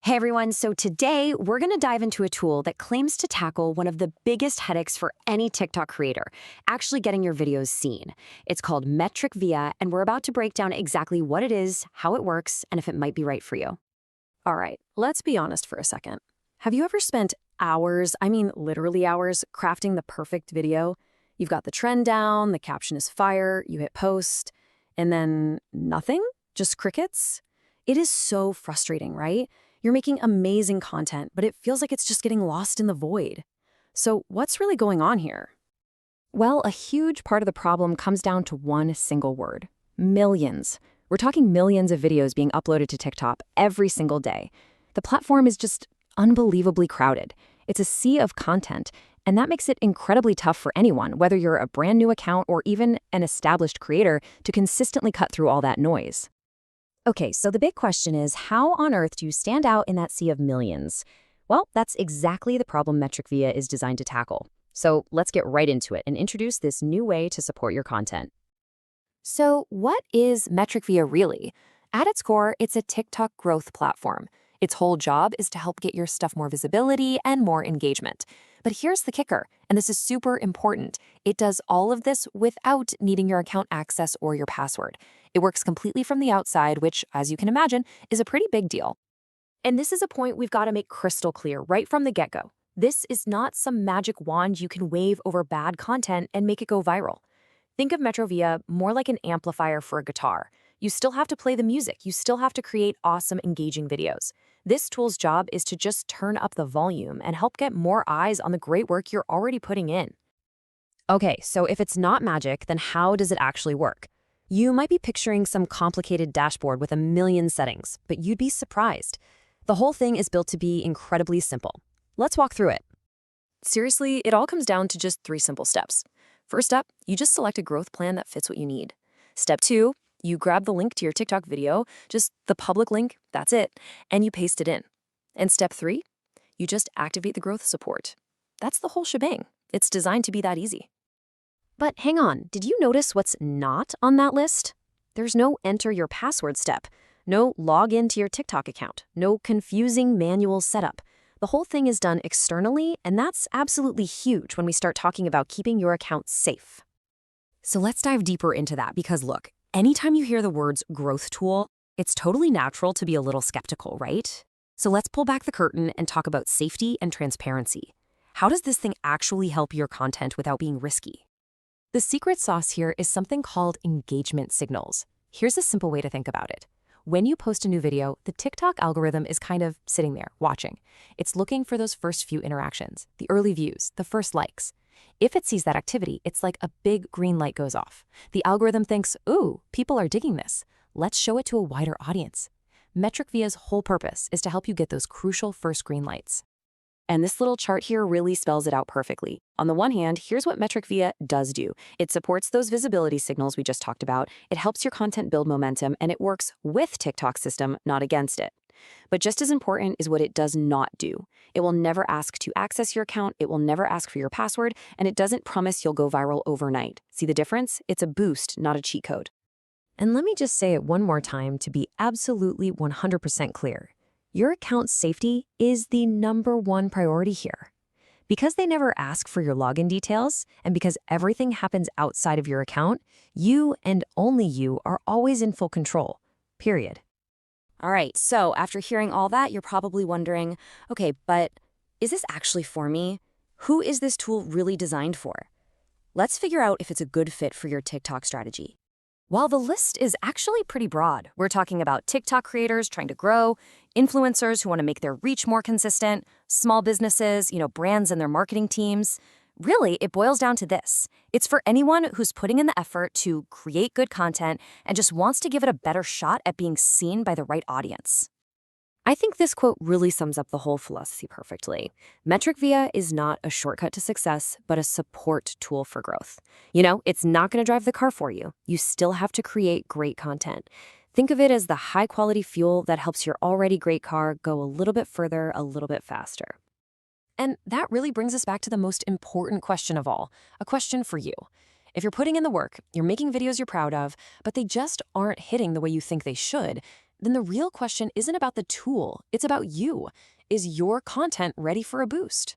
Hey everyone, so today we're going to dive into a tool that claims to tackle one of the biggest headaches for any TikTok creator, actually getting your videos seen. It's called Metricvia, and we're about to break down exactly what it is, how it works, and if it might be right for you. All right, let's be honest for a second. Have you ever spent hours, I mean literally hours, crafting the perfect video? You've got the trend down, the caption is fire, you hit post, and then nothing? Just crickets? It is so frustrating, right? You're making amazing content, but it feels like it's just getting lost in the void. So what's really going on here? Well, a huge part of the problem comes down to one single word: millions. We're talking millions of videos being uploaded to TikTok every single day. The platform is just unbelievably crowded. It's a sea of content, and that makes it incredibly tough for anyone, whether you're a brand new account or even an established creator, to consistently cut through all that noise. Okay, so the big question is, how on earth do you stand out in that sea of millions? Well, that's exactly the problem Metricvia is designed to tackle. So let's get right into it and introduce this new way to support your content. So what is Metricvia really? At its core, it's a TikTok growth platform. Its whole job is to help get your stuff more visibility and more engagement. But here's the kicker, and this is super important. It does all of this without needing your account access or your password. It works completely from the outside, which, as you can imagine, is a pretty big deal. And this is a point we've got to make crystal clear right from the get-go. This is not some magic wand you can wave over bad content and make it go viral. Think of Metricvia more like an amplifier for a guitar. You still have to play the music. You still have to create awesome, engaging videos. This tool's job is to just turn up the volume and help get more eyes on the great work you're already putting in. Okay, so if it's not magic, then how does it actually work? You might be picturing some complicated dashboard with a million settings, but you'd be surprised. The whole thing is built to be incredibly simple. Let's walk through it. Seriously, it all comes down to just 3 simple steps. First up, you just select a growth plan that fits what you need. Step 2, you grab the link to your TikTok video, just the public link, that's it, and you paste it in. And step 3, you just activate the growth support. That's the whole shebang. It's designed to be that easy. But hang on, did you notice what's not on that list? There's no enter your password step, no log into your TikTok account, no confusing manual setup. The whole thing is done externally, and that's absolutely huge when we start talking about keeping your account safe. So let's dive deeper into that, because look, anytime you hear the words growth tool, it's totally natural to be a little skeptical, right? So let's pull back the curtain and talk about safety and transparency. How does this thing actually help your content without being risky? The secret sauce here is something called engagement signals. Here's a simple way to think about it. When you post a new video, the TikTok algorithm is kind of sitting there, watching. It's looking for those first few interactions, the early views, the first likes. If it sees that activity, it's like a big green light goes off. The algorithm thinks, ooh, people are digging this. Let's show it to a wider audience. Metricvia's whole purpose is to help you get those crucial first green lights. And this little chart here really spells it out perfectly. On the one hand, here's what Metricvia does do. It supports those visibility signals we just talked about. It helps your content build momentum, and it works with TikTok's system, not against it. But just as important is what it does not do. It will never ask to access your account, it will never ask for your password, and it doesn't promise you'll go viral overnight. See the difference? It's a boost, not a cheat code. And let me just say it one more time to be absolutely 100% clear. Your account's safety is the #1 priority here. Because they never ask for your login details, and because everything happens outside of your account, you and only you are always in full control, period. All right, so after hearing all that, you're probably wondering, okay, but is this actually for me? Who is this tool really designed for? Let's figure out if it's a good fit for your TikTok strategy. While the list is actually pretty broad, we're talking about TikTok creators trying to grow, influencers who want to make their reach more consistent, small businesses, brands and their marketing teams. Really, it boils down to this. It's for anyone who's putting in the effort to create good content and just wants to give it a better shot at being seen by the right audience. I think this quote really sums up the whole philosophy perfectly. Metricvia is not a shortcut to success, but a support tool for growth. It's not going to drive the car for you. You still have to create great content. Think of it as the high-quality fuel that helps your already great car go a little bit further, a little bit faster. And that really brings us back to the most important question of all, a question for you. If you're putting in the work, you're making videos you're proud of, but they just aren't hitting the way you think they should, then the real question isn't about the tool, it's about you. Is your content ready for a boost?